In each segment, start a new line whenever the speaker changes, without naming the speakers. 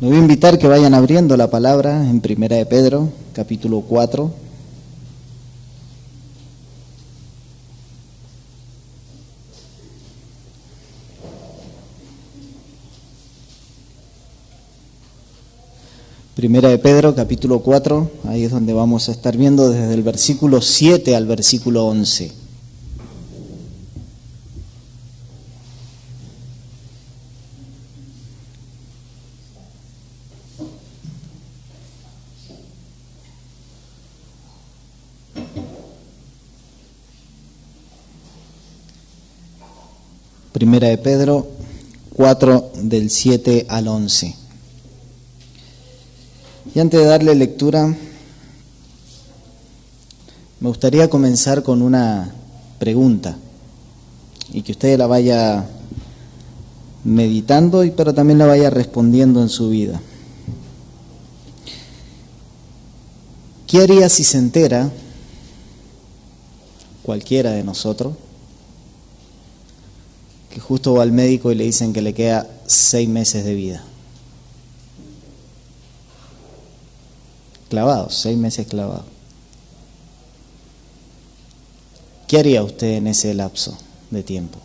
Les voy a invitar que vayan abriendo la palabra en Primera de Pedro, capítulo 4. Primera de Pedro, capítulo 4, ahí es donde vamos a estar viendo desde el versículo 7 al versículo 11. Primera de Pedro 4, del 7 al 11. Y antes de darle lectura, me gustaría comenzar con una pregunta y que usted la vaya meditando, pero también la vaya respondiendo en su vida. ¿Qué haría si se entera, cualquiera de nosotros, que justo va al médico y le dicen que le queda 6 meses de vida? Clavados, 6 meses clavados. ¿Qué haría usted en ese lapso de tiempo?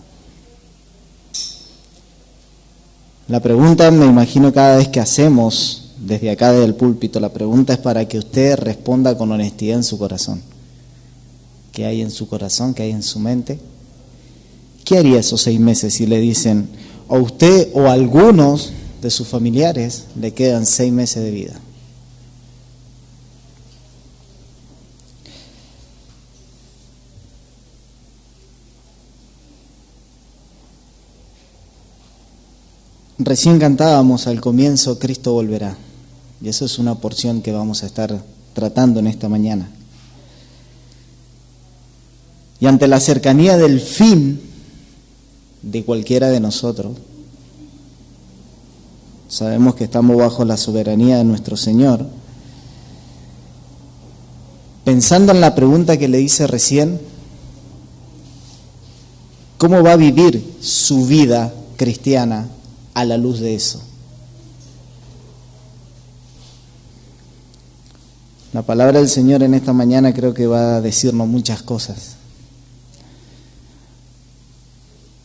La pregunta, me imagino, cada vez que hacemos desde acá del púlpito, la pregunta es para que usted responda con honestidad en su corazón. ¿Qué hay en su corazón? ¿Qué hay en su mente? ¿Qué haría esos 6 meses si le dicen a usted o a algunos de sus familiares le quedan 6 meses de vida? Recién cantábamos al comienzo, Cristo volverá. Y eso es una porción que vamos a estar tratando en esta mañana. Y ante la cercanía del fin de cualquiera de nosotros, sabemos que estamos bajo la soberanía de nuestro Señor. Pensando en la pregunta que le hice recién, ¿cómo va a vivir su vida cristiana a la luz de eso? La palabra del Señor en esta mañana creo que va a decirnos muchas cosas.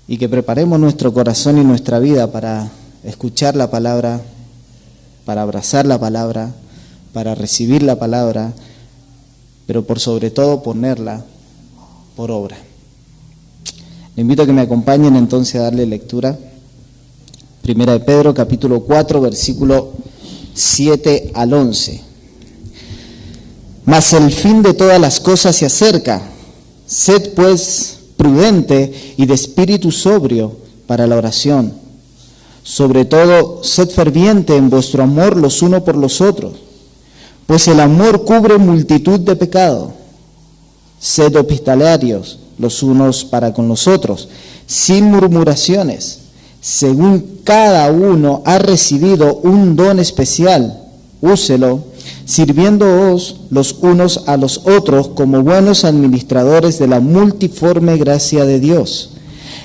Y que preparemos nuestro corazón y nuestra vida para escuchar la palabra, para abrazar la palabra, para recibir la palabra, pero por sobre todo ponerla por obra. Le invito a que me acompañen entonces a darle lectura. Primera de Pedro, capítulo 4, versículo 7 al 11. Mas el fin de todas las cosas se acerca. Sed pues prudente y de espíritu sobrio para la oración. Sobre todo, sed ferviente en vuestro amor los unos por los otros, pues el amor cubre multitud de pecados. Sed hospitalarios los unos para con los otros, sin murmuraciones, según cada uno ha recibido un don especial, úselo, sirviéndoos los unos a los otros como buenos administradores de la multiforme gracia de Dios.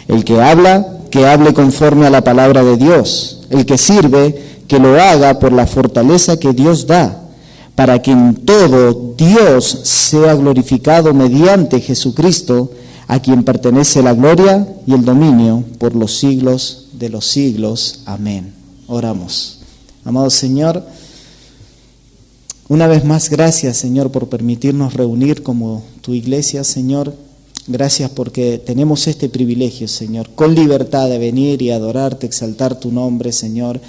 El que habla, que hable conforme a la palabra de Dios. El que sirve, que lo haga por la fortaleza que Dios da, para que en todo Dios sea glorificado mediante Jesucristo, a quien pertenece la gloria y el dominio por los siglos de los siglos. Amén. Oramos. Amado Señor, una vez más, gracias, Señor, por permitirnos reunir como tu iglesia, Señor. Gracias porque tenemos este privilegio, Señor, con libertad de venir y adorarte, exaltar tu nombre, Señor,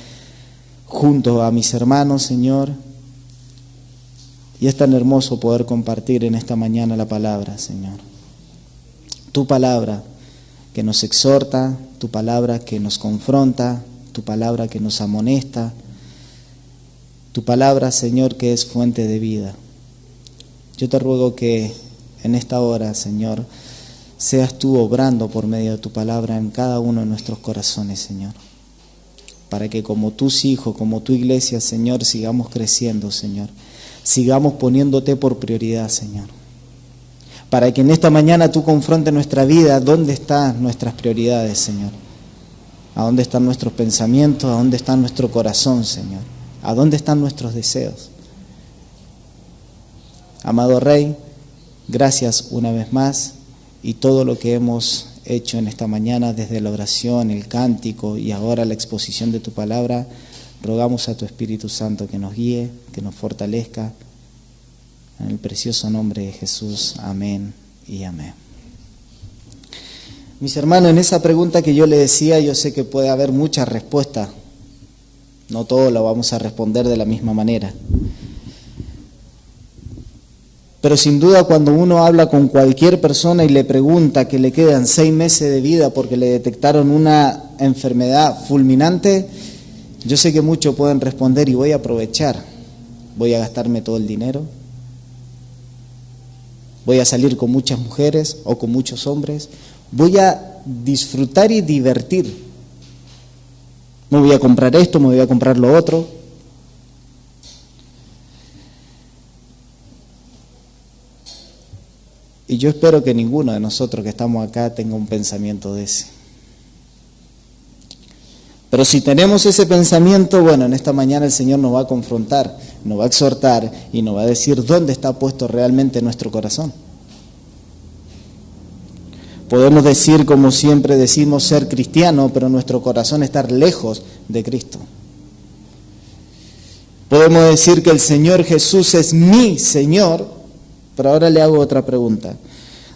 junto a mis hermanos, Señor. Y es tan hermoso poder compartir en esta mañana la palabra, Señor. Tu palabra que nos exhorta, tu palabra que nos confronta, tu palabra que nos amonesta, tu palabra, Señor, que es fuente de vida. Yo te ruego que en esta hora, Señor, seas tú obrando por medio de tu palabra en cada uno de nuestros corazones, Señor. Para que como tus hijos, como tu iglesia, Señor, sigamos creciendo, Señor. Sigamos poniéndote por prioridad, Señor. Para que en esta mañana tú confrontes nuestra vida, ¿dónde están nuestras prioridades, Señor? ¿A dónde están nuestros pensamientos? ¿A dónde está nuestro corazón, Señor? ¿A dónde están nuestros deseos? Amado Rey, gracias una vez más, y todo lo que hemos hecho en esta mañana, desde la oración, el cántico y ahora la exposición de tu palabra, rogamos a tu Espíritu Santo que nos guíe, que nos fortalezca. En el precioso nombre de Jesús, amén y amén. Mis hermanos, en esa pregunta que yo le decía, yo sé que puede haber muchas respuestas. No todo lo vamos a responder de la misma manera. Pero sin duda, cuando uno habla con cualquier persona y le pregunta que le quedan 6 meses de vida porque le detectaron una enfermedad fulminante, yo sé que muchos pueden responder: y voy a aprovechar, voy a gastarme todo el dinero, voy a salir con muchas mujeres o con muchos hombres, voy a disfrutar y divertir, me voy a comprar esto, me voy a comprar lo otro. Y yo espero que ninguno de nosotros que estamos acá tenga un pensamiento de ese. Pero si tenemos ese pensamiento, bueno, en esta mañana el Señor nos va a confrontar, nos va a exhortar y nos va a decir dónde está puesto realmente nuestro corazón. Podemos decir, como siempre decimos, ser cristiano, pero nuestro corazón estar lejos de Cristo. Podemos decir que el Señor Jesús es mi Señor, pero ahora le hago otra pregunta.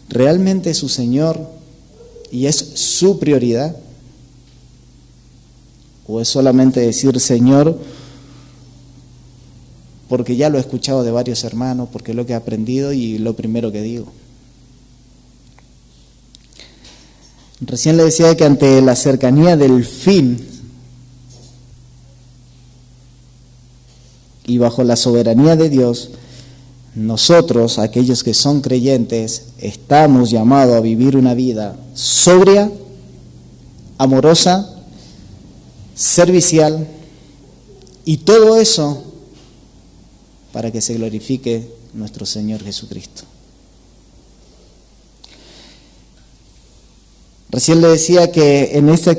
¿Realmente es su Señor y es su prioridad? ¿O es solamente decir Señor porque ya lo he escuchado de varios hermanos, porque es lo que he aprendido y lo primero que digo? Recién le decía que ante la cercanía del fin y bajo la soberanía de Dios, nosotros, aquellos que son creyentes, estamos llamados a vivir una vida sobria, amorosa, servicial, y todo eso para que se glorifique nuestro Señor Jesucristo. Recién le decía que en esta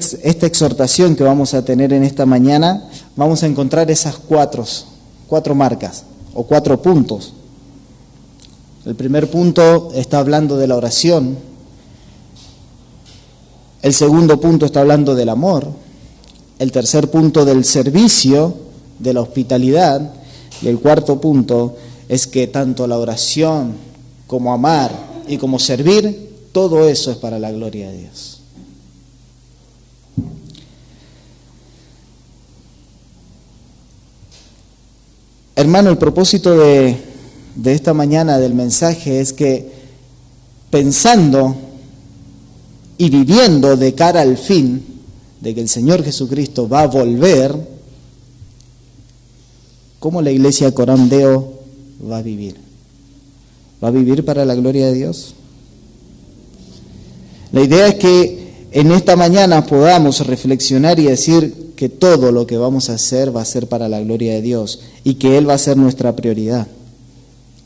exhortación que vamos a tener en esta mañana, vamos a encontrar esas cuatro marcas o 4 puntos. El primer punto está hablando de la oración. El segundo punto está hablando del amor. El tercer punto del servicio, de la hospitalidad. Y el cuarto punto es que tanto la oración como amar y como servir, todo eso es para la gloria de Dios. Hermano, el propósito de esta mañana del mensaje es que pensando y viviendo de cara al fin de que el Señor Jesucristo va a volver, ¿cómo la iglesia Corandeo va a vivir? ¿Va a vivir para la gloria de Dios? La idea es que en esta mañana podamos reflexionar y decir que todo lo que vamos a hacer va a ser para la gloria de Dios y que Él va a ser nuestra prioridad.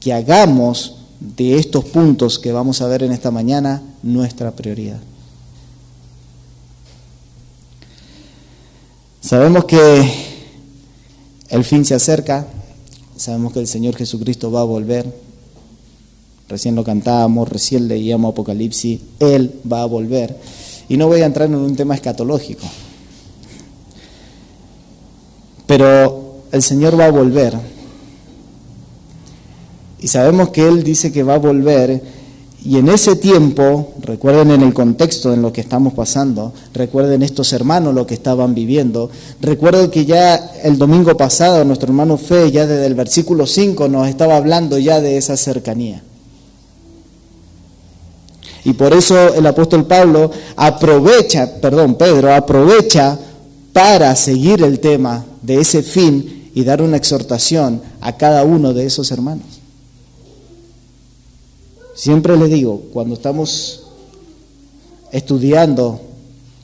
Que hagamos de estos puntos que vamos a ver en esta mañana nuestra prioridad. Sabemos que el fin se acerca, sabemos que el Señor Jesucristo va a volver. Recién lo cantábamos, recién leíamos Apocalipsis, Él va a volver. Y no voy a entrar en un tema escatológico, pero el Señor va a volver. Y sabemos que Él dice que va a volver, y en ese tiempo, recuerden en el contexto en lo que estamos pasando, recuerden estos hermanos lo que estaban viviendo, recuerden que ya el domingo pasado nuestro hermano Fe, ya desde el versículo 5, nos estaba hablando ya de esa cercanía. Y por eso el apóstol Pedro aprovecha para seguir el tema de ese fin y dar una exhortación a cada uno de esos hermanos. Siempre les digo, cuando estamos estudiando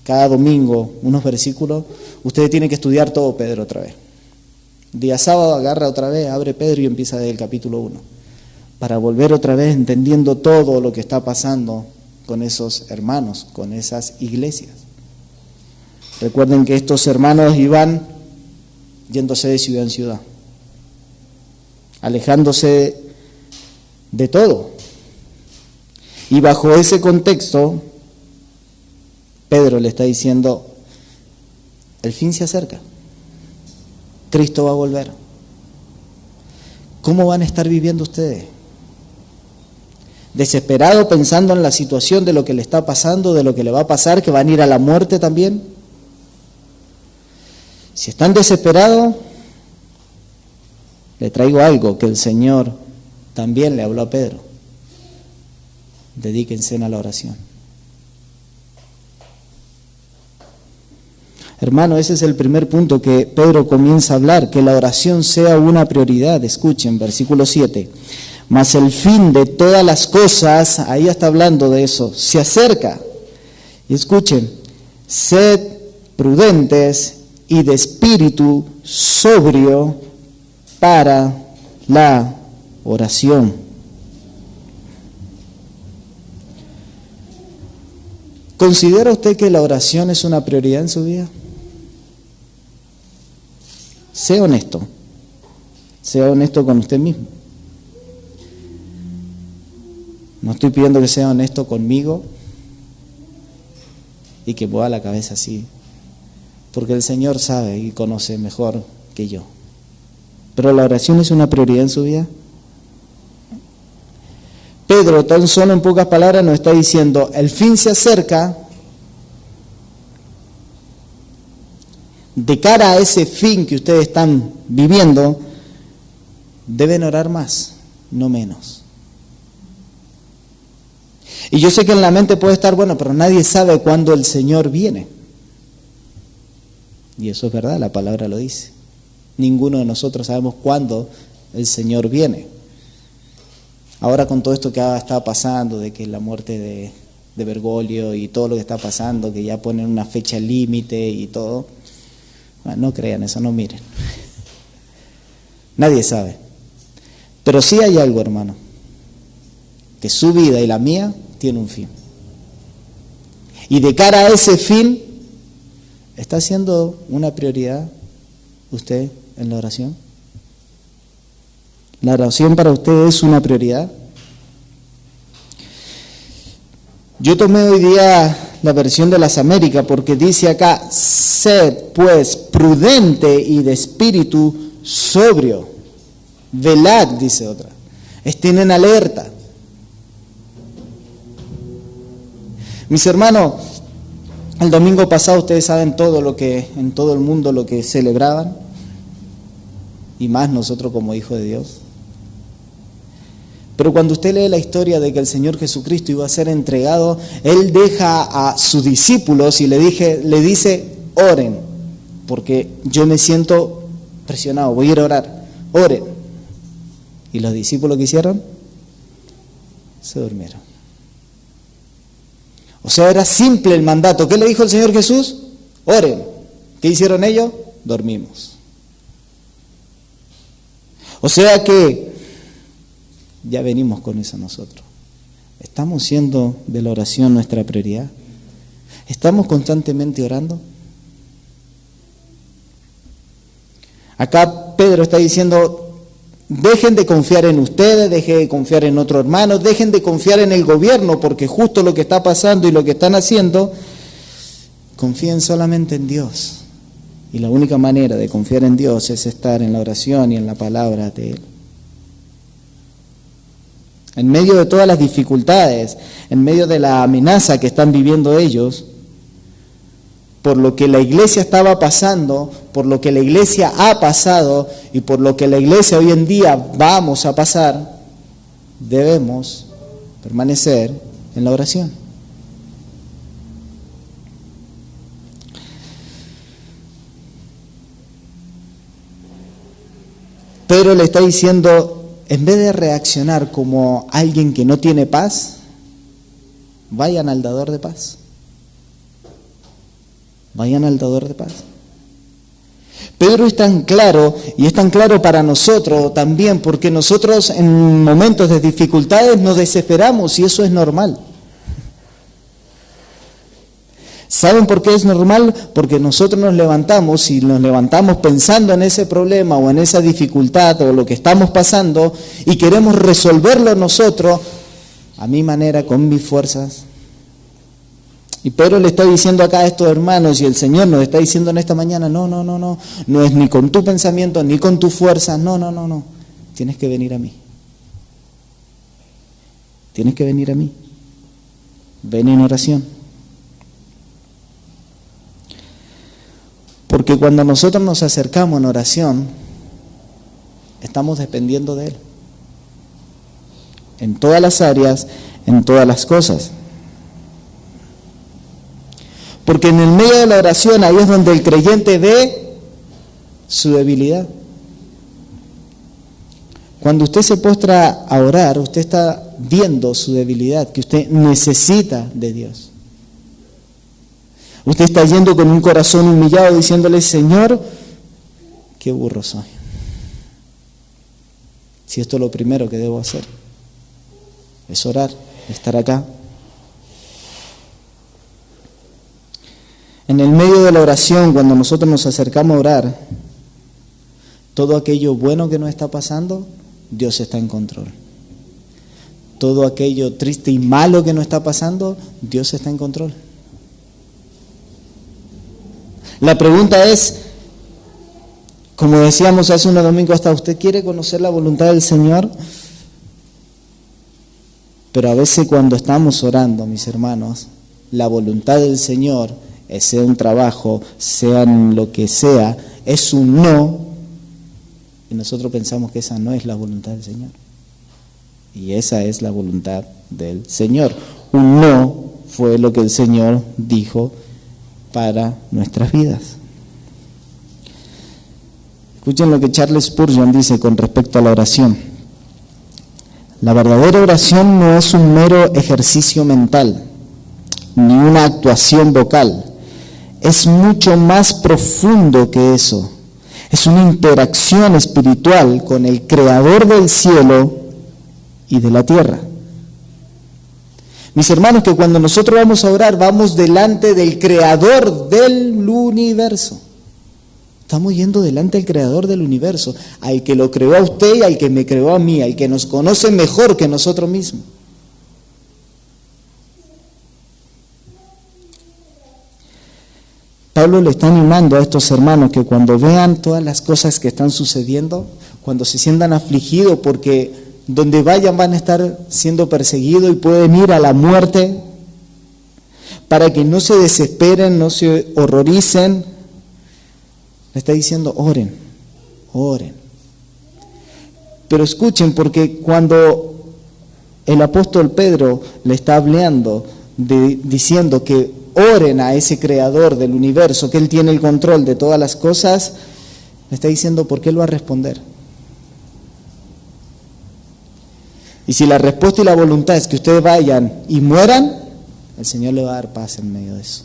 cada domingo unos versículos, ustedes tienen que estudiar todo Pedro otra vez. Día sábado agarra otra vez, abre Pedro y empieza desde el capítulo 1, para volver otra vez entendiendo todo lo que está pasando con esos hermanos, con esas iglesias. Recuerden que estos hermanos iban yéndose de ciudad en ciudad, alejándose de todo. Y bajo ese contexto, Pedro le está diciendo, el fin se acerca, Cristo va a volver. ¿Cómo van a estar viviendo ustedes? ¿Desesperados pensando en la situación de lo que le está pasando, de lo que le va a pasar, que van a ir a la muerte también? Si están desesperados, le traigo algo que el Señor también le habló a Pedro. Dedíquense a la oración. Hermano, ese es el primer punto que Pedro comienza a hablar, que la oración sea una prioridad. Escuchen, versículo 7. Mas el fin de todas las cosas, ahí está hablando de eso, se acerca. Y escuchen, sed prudentes y de espíritu sobrio para la oración. ¿Considera usted que la oración es una prioridad en su vida? Sea honesto con usted mismo. No estoy pidiendo que sea honesto conmigo y que mueva la cabeza así, porque el Señor sabe y conoce mejor que yo. Pero la oración es una prioridad en su vida. Pedro, tan solo en pocas palabras, nos está diciendo, el fin se acerca. De cara a ese fin que ustedes están viviendo, deben orar más, no menos. Y yo sé que en la mente puede estar, bueno, pero nadie sabe cuándo el Señor viene. Y eso es verdad, la palabra lo dice. Ninguno de nosotros sabemos cuándo el Señor viene. Ahora con todo esto que está pasando, de que la muerte de Bergoglio y todo lo que está pasando, que ya ponen una fecha límite y todo, bueno, no crean eso, no miren. Nadie sabe. Pero sí hay algo, hermano, que su vida y la mía tiene un fin. Y de cara a ese fin, ¿está siendo una prioridad usted en la oración? ¿La oración para usted es una prioridad? Yo tomé hoy día la versión de las Américas porque dice acá, sed pues prudente y de espíritu sobrio. Velad, dice otra. Estén en alerta. Mis hermanos, el domingo pasado ustedes saben todo lo que, en todo el mundo lo que celebraban, y más nosotros como hijos de Dios. Pero cuando usted lee la historia de que el Señor Jesucristo iba a ser entregado, Él deja a sus discípulos y le dice, oren, porque yo me siento presionado, voy a ir a orar, oren. ¿Y los discípulos qué hicieron? Se durmieron. O sea, era simple el mandato. ¿Qué le dijo el Señor Jesús? Oren. ¿Qué hicieron ellos? Dormimos. O sea que ya venimos con eso nosotros. ¿Estamos siendo de la oración nuestra prioridad? ¿Estamos constantemente orando? Acá Pedro está diciendo, dejen de confiar en ustedes, dejen de confiar en otros hermanos, dejen de confiar en el gobierno, porque justo lo que está pasando y lo que están haciendo, confíen solamente en Dios. Y la única manera de confiar en Dios es estar en la oración y en la palabra de Él. En medio de todas las dificultades, en medio de la amenaza que están viviendo ellos, por lo que la iglesia estaba pasando, por lo que la iglesia ha pasado y por lo que la iglesia hoy en día vamos a pasar, debemos permanecer en la oración. Pedro le está diciendo, en vez de reaccionar como alguien que no tiene paz, vayan al dador de paz. Vayan al dador de paz. Pedro es tan claro, y es tan claro para nosotros también, porque nosotros en momentos de dificultades nos desesperamos y eso es normal. ¿Saben por qué es normal? Porque nosotros nos levantamos y nos levantamos pensando en ese problema o en esa dificultad o lo que estamos pasando y queremos resolverlo nosotros a mi manera, con mis fuerzas. Y Pedro le está diciendo acá a estos hermanos y el Señor nos está diciendo en esta mañana, no es ni con tu pensamiento ni con tu fuerza, no, tienes que venir a mí. Tienes que venir a mí. Ven en oración. Porque cuando nosotros nos acercamos en oración, estamos dependiendo de Él. En todas las áreas, en todas las cosas. Porque en el medio de la oración, ahí es donde el creyente ve su debilidad. Cuando usted se postra a orar, usted está viendo su debilidad, que usted necesita de Dios. Usted está yendo con un corazón humillado diciéndole, Señor, qué burro soy. Si esto es lo primero que debo hacer, es orar, estar acá. En el medio de la oración, cuando nosotros nos acercamos a orar, todo aquello bueno que nos está pasando, Dios está en control. Todo aquello triste y malo que nos está pasando, Dios está en control. La pregunta es, como decíamos hace unos domingos, ¿hasta usted quiere conocer la voluntad del Señor? Pero a veces cuando estamos orando, mis hermanos, la voluntad del Señor, sea un trabajo, sea lo que sea, es un no, y nosotros pensamos que esa no es la voluntad del Señor. Y esa es la voluntad del Señor. Un no fue lo que el Señor dijo para nuestras vidas. Escuchen lo que Charles Spurgeon dice con respecto a la oración. La verdadera oración no es un mero ejercicio mental, ni una actuación vocal. Es mucho más profundo que eso. Es una interacción espiritual con el Creador del cielo y de la tierra. Mis hermanos, que cuando nosotros vamos a orar, vamos delante del Creador del universo. Estamos yendo delante del Creador del universo, al que lo creó a usted y al que me creó a mí, al que nos conoce mejor que nosotros mismos. Pablo le está animando a estos hermanos que cuando vean todas las cosas que están sucediendo, cuando se sientan afligidos porque donde vayan van a estar siendo perseguidos y pueden ir a la muerte, para que no se desesperen, no se horroricen, le está diciendo oren, oren. Pero escuchen, porque cuando el apóstol Pedro le está hablando, diciendo que oren a ese creador del universo, que Él tiene el control de todas las cosas, le está diciendo por qué Él va a responder. Y si la respuesta y la voluntad es que ustedes vayan y mueran, el Señor le va a dar paz en medio de eso.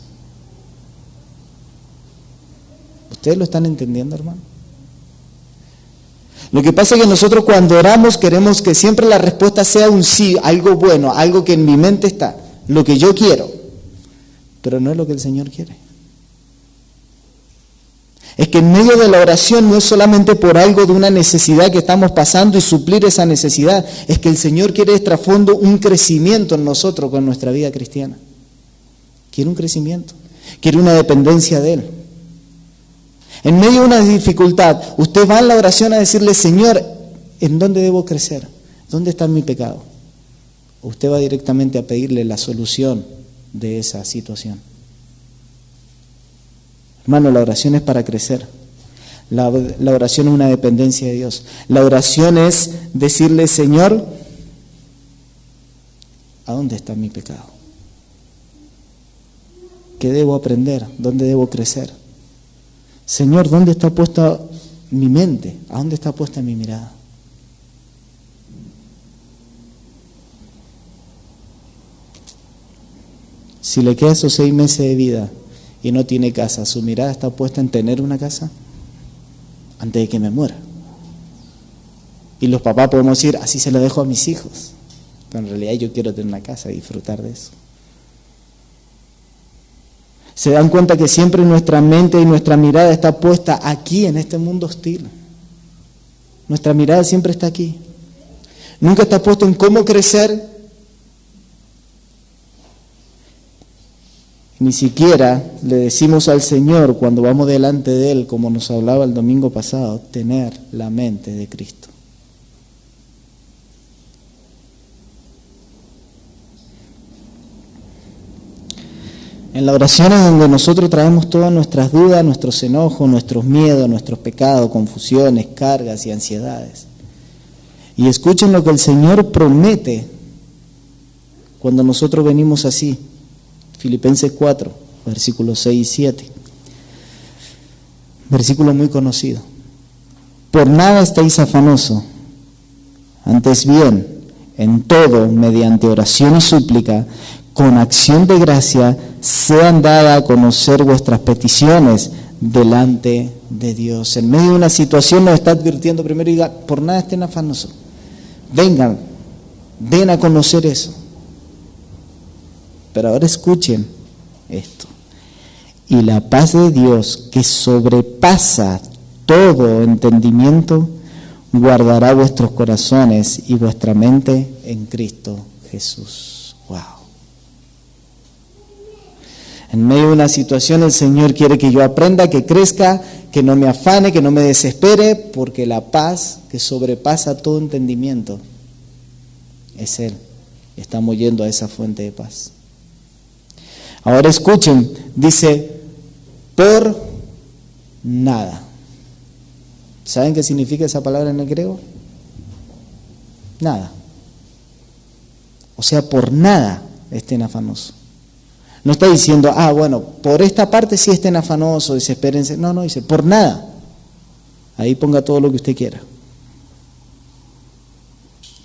¿Ustedes lo están entendiendo, hermano? Lo que pasa es que nosotros cuando oramos queremos que siempre la respuesta sea un sí, algo bueno, algo que en mi mente está, lo que yo quiero. Pero no es lo que el Señor quiere. Es que en medio de la oración no es solamente por algo de una necesidad que estamos pasando y suplir esa necesidad, es que el Señor quiere de trasfondo un crecimiento en nosotros con nuestra vida cristiana. Quiere un crecimiento, quiere una dependencia de Él. En medio de una dificultad, usted va en la oración a decirle, Señor, ¿en dónde debo crecer? ¿Dónde está mi pecado? O usted va directamente a pedirle la solución de esa situación. Hermano, la oración es para crecer. La oración es una dependencia de Dios. La oración es decirle, Señor, ¿a dónde está mi pecado? ¿Qué debo aprender? ¿Dónde debo crecer? Señor, ¿dónde está puesta mi mente? ¿A dónde está puesta mi mirada? Si le queda esos 6 meses de vida y no tiene casa, ¿su mirada está puesta en tener una casa? Antes de que me muera. Y los papás podemos decir, así se lo dejo a mis hijos. Pero en realidad yo quiero tener una casa y disfrutar de eso. Se dan cuenta que siempre nuestra mente y nuestra mirada está puesta aquí, en este mundo hostil. Nuestra mirada siempre está aquí. Nunca está puesto en cómo crecer. Ni siquiera le decimos al Señor cuando vamos delante de Él, como nos hablaba el domingo pasado, tener la mente de Cristo. En la oración es donde nosotros traemos todas nuestras dudas, nuestros enojos, nuestros miedos, nuestros pecados, confusiones, cargas y ansiedades. Y escuchen lo que el Señor promete cuando nosotros venimos así. Filipenses 4, versículos 6 y 7. Versículo muy conocido. Por nada estáis afanosos, antes bien, en todo, mediante oración y súplica, con acción de gracia, sean dadas a conocer vuestras peticiones delante de Dios. En medio de una situación nos está advirtiendo primero y diga, por nada estén afanosos. Vengan, den a conocer eso. Pero ahora escuchen esto. Y la paz de Dios, que sobrepasa todo entendimiento, guardará vuestros corazones y vuestra mente en Cristo Jesús. Wow. En medio de una situación el Señor quiere que yo aprenda, que crezca, que no me afane, que no me desespere, porque la paz que sobrepasa todo entendimiento es Él. Estamos yendo a esa fuente de paz. Ahora escuchen, dice, por nada. ¿Saben qué significa esa palabra en el griego? Nada. O sea, por nada estén afanosos. No está diciendo, bueno, por esta parte sí estén afanosos, desespérense. No, dice, por nada. Ahí ponga todo lo que usted quiera.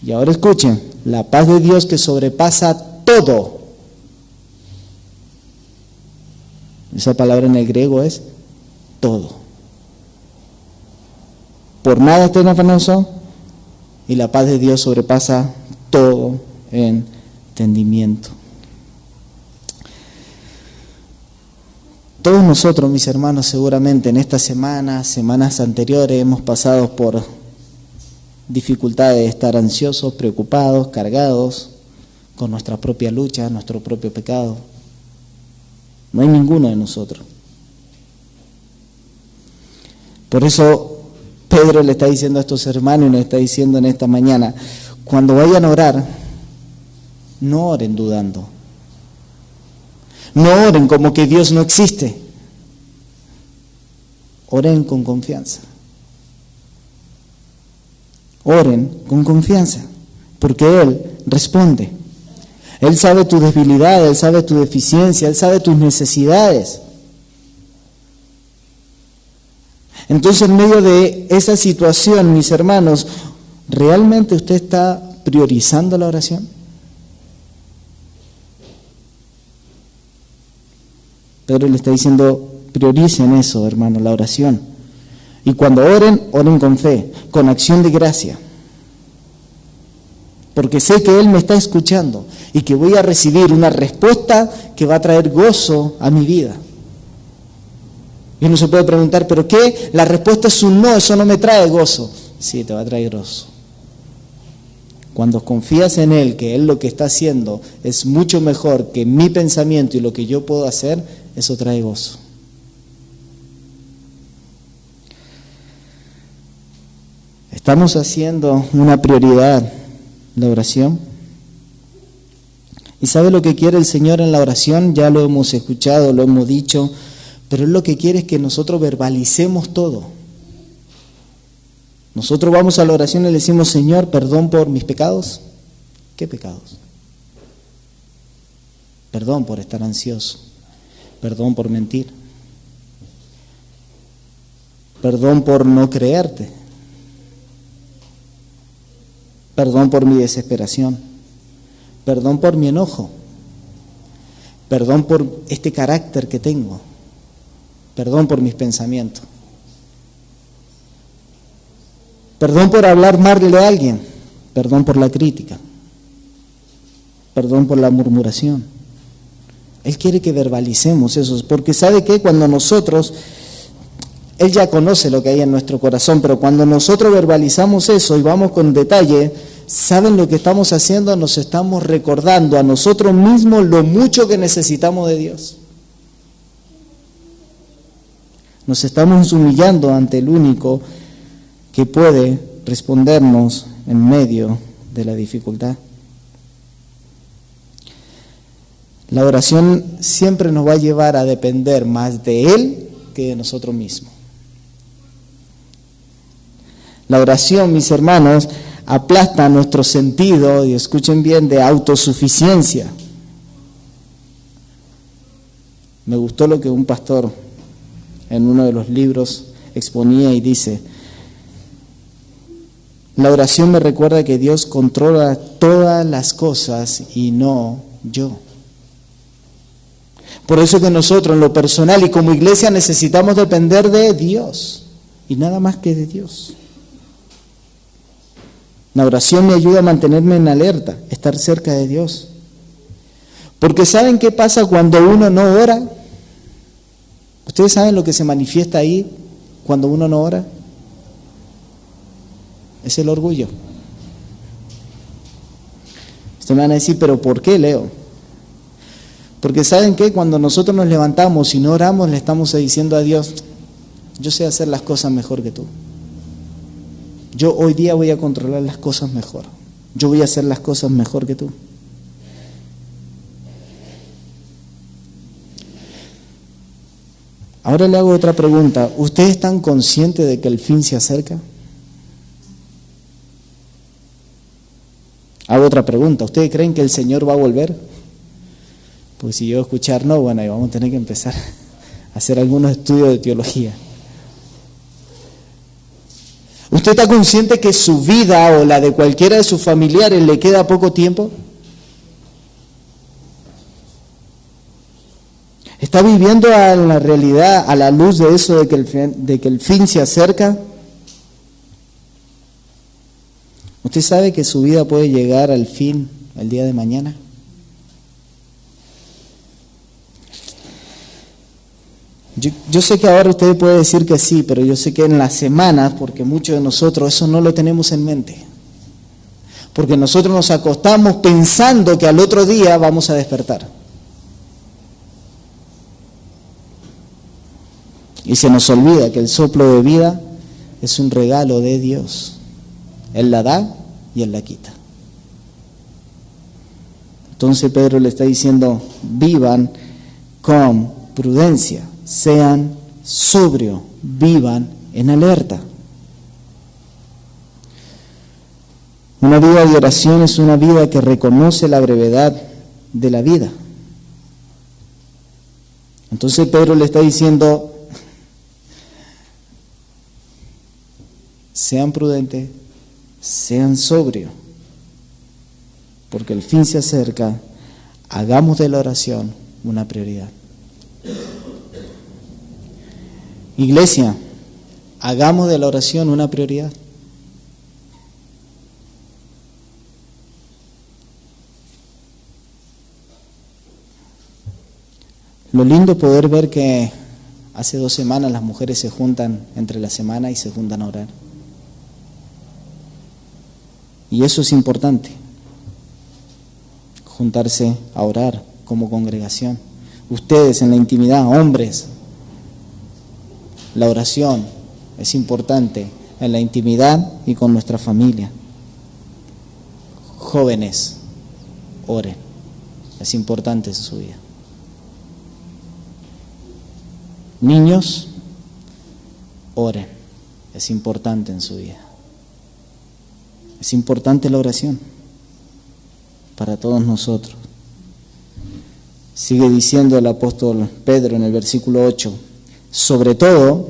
Y ahora escuchen, la paz de Dios que sobrepasa todo. Esa palabra en el griego es todo. Por nada estén afanosos y la paz de Dios sobrepasa todo entendimiento. Todos nosotros, mis hermanos, seguramente en estas semanas anteriores, hemos pasado por dificultades de estar ansiosos, preocupados, cargados con nuestra propia lucha, nuestro propio pecado. No hay ninguno de nosotros. Por eso Pedro le está diciendo a estos hermanos y nos está diciendo en esta mañana, cuando vayan a orar, no oren dudando. No oren como que Dios no existe. Oren con confianza. Oren con confianza, porque Él responde. Él sabe tu debilidad, Él sabe tu deficiencia, Él sabe tus necesidades. Entonces, en medio de esa situación, mis hermanos, ¿realmente usted está priorizando la oración? Pedro le está diciendo, prioricen eso, hermano, la oración. Y cuando oren, oren con fe, con acción de gracia. Porque sé que Él me está escuchando y que voy a recibir una respuesta que va a traer gozo a mi vida. Y uno se puede preguntar, ¿pero qué? La respuesta es un no, eso no me trae gozo. Sí, te va a traer gozo. Cuando confías en Él, que Él lo que está haciendo es mucho mejor que mi pensamiento y lo que yo puedo hacer, eso trae gozo. ¿Estamos haciendo una prioridad la oración? ¿Y sabe lo que quiere el Señor en la oración? Ya lo hemos escuchado, lo hemos dicho, pero Él lo que quiere es que nosotros verbalicemos todo. Nosotros vamos a la oración y le decimos, Señor, perdón por mis pecados. ¿Qué pecados? Perdón por estar ansioso. Perdón por mentir. Perdón por no creerte. Perdón por mi desesperación. Perdón por mi enojo. Perdón por este carácter que tengo. Perdón por mis pensamientos. Perdón por hablar mal de alguien. Perdón por la crítica. Perdón por la murmuración. Él quiere que verbalicemos eso, porque ¿sabe qué? Cuando nosotros, Él ya conoce lo que hay en nuestro corazón, pero cuando nosotros verbalizamos eso y vamos con detalle, ¿saben lo que estamos haciendo? Nos estamos recordando a nosotros mismos lo mucho que necesitamos de Dios. Nos estamos humillando ante el único que puede respondernos en medio de la dificultad. La oración siempre nos va a llevar a depender más de Él que de nosotros mismos. La oración, mis hermanos, aplasta nuestro sentido, y escuchen bien, de autosuficiencia. Me gustó lo que un pastor en uno de los libros exponía y dice: la oración me recuerda que Dios controla todas las cosas y no yo. Por eso que nosotros en lo personal y como iglesia necesitamos depender de Dios y nada más que de Dios. La oración me ayuda a mantenerme en alerta, estar cerca de Dios. Porque ¿saben qué pasa cuando uno no ora? ¿Ustedes saben lo que se manifiesta ahí cuando uno no ora? Es el orgullo. Ustedes me van a decir, ¿pero por qué, Leo? Porque ¿saben qué? Cuando nosotros nos levantamos y no oramos, le estamos diciendo a Dios: yo sé hacer las cosas mejor que tú. Yo hoy día voy a controlar las cosas mejor. Yo voy a hacer las cosas mejor que tú. Ahora le hago otra pregunta. ¿Ustedes están conscientes de que el fin se acerca? Hago otra pregunta. ¿Ustedes creen que el Señor va a volver? Pues si yo escuchar no, bueno, ahí vamos a tener que empezar a hacer algunos estudios de teología. ¿Usted está consciente que su vida o la de cualquiera de sus familiares le queda poco tiempo? ¿Está viviendo en la realidad a la luz de eso, de que el fin se acerca? ¿Usted sabe que su vida puede llegar al fin el día de mañana? Yo sé que ahora usted puede decir que sí, pero yo sé que en las semanas, porque muchos de nosotros eso no lo tenemos en mente. Porque nosotros nos acostamos pensando que al otro día vamos a despertar. Y se nos olvida que el soplo de vida es un regalo de Dios. Él la da y Él la quita. Entonces Pedro le está diciendo: vivan con prudencia, sean sobrios, vivan en alerta. Una vida de oración es una vida que reconoce la brevedad de la vida. Entonces Pedro le está diciendo: sean prudentes, sean sobrios, porque el fin se acerca. Hagamos de la oración una prioridad. Iglesia, hagamos de la oración una prioridad. Lo lindo es poder ver que hace 2 semanas las mujeres se juntan entre la semana y se juntan a orar. Y eso es importante, juntarse a orar como congregación. Ustedes en la intimidad, hombres, la oración es importante en la intimidad y con nuestra familia. Jóvenes, oren, es importante en su vida. Niños, oren, es importante en su vida. Es importante la oración para todos nosotros. Sigue diciendo el apóstol Pedro en el versículo 8: sobre todo,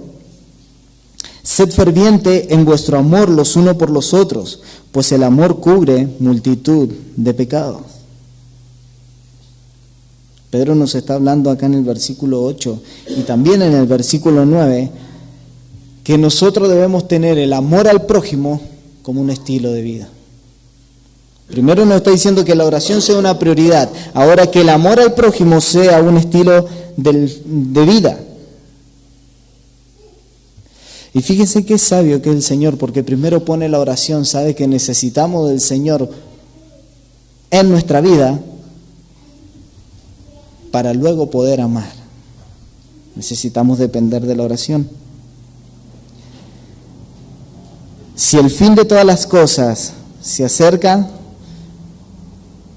sed ferviente en vuestro amor los unos por los otros, pues el amor cubre multitud de pecados. Pedro nos está hablando acá en el versículo 8 y también en el versículo 9 que nosotros debemos tener el amor al prójimo como un estilo de vida. Primero nos está diciendo que la oración sea una prioridad. Ahora que el amor al prójimo sea un estilo de vida. Y fíjense qué sabio que es el Señor, porque primero pone la oración, sabe que necesitamos del Señor en nuestra vida para luego poder amar. Necesitamos depender de la oración. Si el fin de todas las cosas se acerca,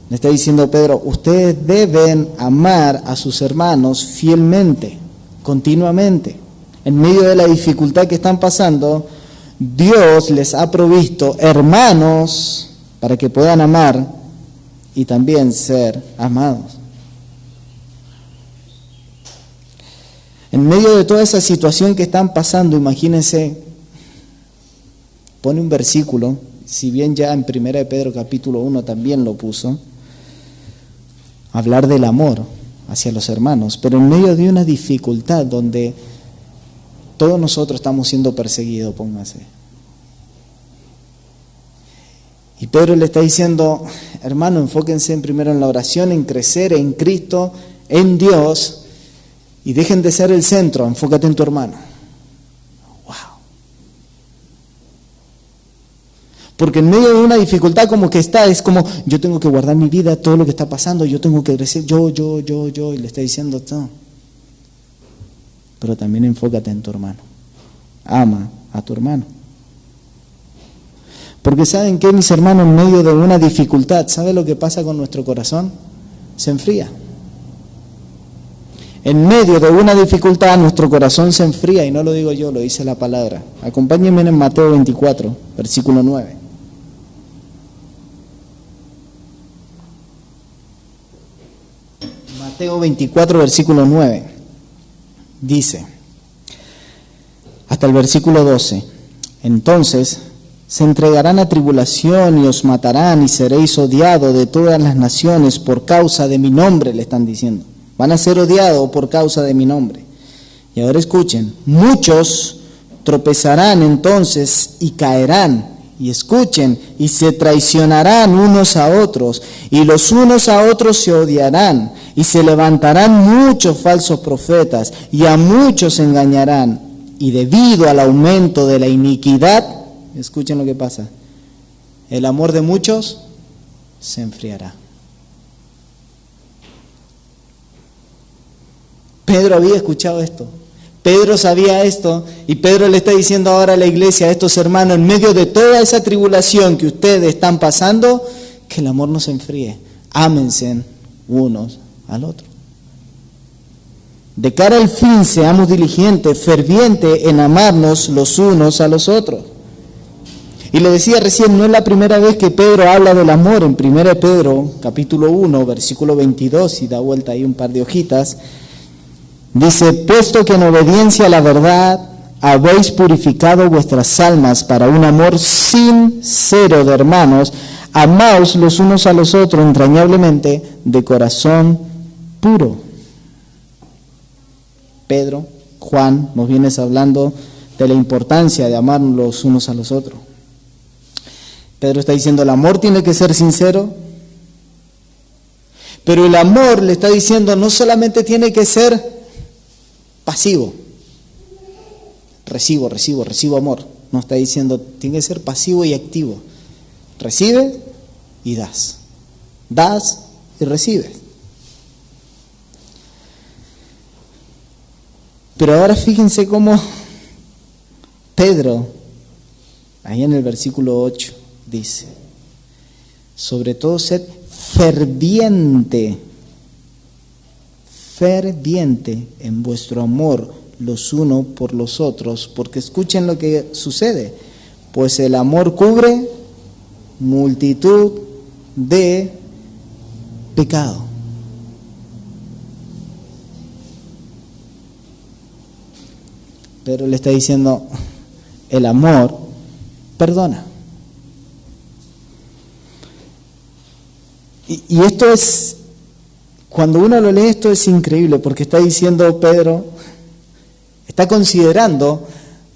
le está diciendo Pedro, ustedes deben amar a sus hermanos fielmente, continuamente. En medio de la dificultad que están pasando, Dios les ha provisto hermanos para que puedan amar y también ser amados. En medio de toda esa situación que están pasando, imagínense, pone un versículo, si bien ya en 1 de Pedro capítulo 1 también lo puso, hablar del amor hacia los hermanos, pero en medio de una dificultad donde todos nosotros estamos siendo perseguidos, póngase. Y Pedro le está diciendo, hermano, enfóquense primero en la oración, en crecer en Cristo, en Dios, y dejen de ser el centro, enfócate en tu hermano. Wow. Porque en medio de una dificultad como que es como, yo tengo que guardar mi vida, todo lo que está pasando, yo tengo que crecer, yo, y le está diciendo todo. Pero también enfócate en tu hermano. Ama a tu hermano. Porque ¿saben qué, mis hermanos? En medio de una dificultad, ¿sabe lo que pasa con nuestro corazón? Se enfría. En medio de una dificultad, nuestro corazón se enfría, y no lo digo yo, lo dice la palabra. Acompáñenme en Mateo 24, versículo 9. Mateo 24, versículo 9. Dice, hasta el versículo 12, entonces se entregarán a tribulación y os matarán y seréis odiados de todas las naciones por causa de mi nombre, le están diciendo. Van a ser odiados por causa de mi nombre. Y ahora escuchen, muchos tropezarán entonces y caerán. Y escuchen, y se traicionarán unos a otros, y los unos a otros se odiarán, y se levantarán muchos falsos profetas, y a muchos engañarán. Y debido al aumento de la iniquidad, escuchen lo que pasa, el amor de muchos se enfriará. Pedro había escuchado esto. Pedro sabía esto y Pedro le está diciendo ahora a la iglesia, a estos hermanos, en medio de toda esa tribulación que ustedes están pasando, que el amor no se enfríe. Ámense unos al otro. De cara al fin, seamos diligentes, fervientes en amarnos los unos a los otros. Y le decía recién, no es la primera vez que Pedro habla del amor. En 1 Pedro, capítulo 1, versículo 22, y da vuelta ahí un par de hojitas, dice, puesto que en obediencia a la verdad habéis purificado vuestras almas para un amor sincero de hermanos, amaos los unos a los otros entrañablemente de corazón puro. Pedro, Juan, nos vienes hablando de la importancia de amar los unos a los otros. Pedro está diciendo, el amor tiene que ser sincero, pero el amor, le está diciendo, no solamente tiene que ser pasivo, recibo amor. No está diciendo, tiene que ser pasivo y activo. Recibe y das. Das y recibes. Pero ahora fíjense cómo Pedro, ahí en el versículo 8, dice, sobre todo sed ferviente en vuestro amor los unos por los otros, porque escuchen lo que sucede, pues el amor cubre multitud de pecado. Pero le está diciendo, el amor perdona. Y esto es, cuando uno lo lee, esto es increíble, porque está diciendo Pedro, está considerando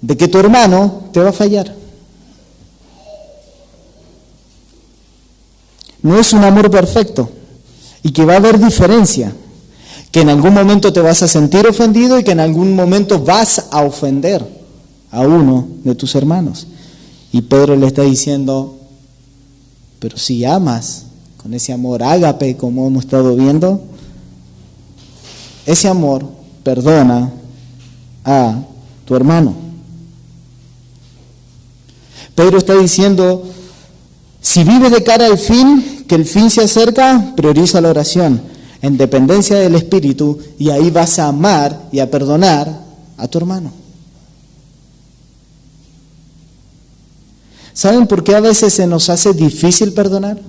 de que tu hermano te va a fallar. no es un amor perfecto y que va a haber diferencia, que en algún momento te vas a sentir ofendido y que en algún momento vas a ofender a uno de tus hermanos. Y Pedro le está diciendo, pero si amas con ese amor ágape, como hemos estado viendo, ese amor perdona a tu hermano. Pedro está diciendo, si vives de cara al fin, que el fin se acerca, prioriza la oración en dependencia del Espíritu y ahí vas a amar y a perdonar a tu hermano. ¿Saben por qué a veces se nos hace difícil perdonar?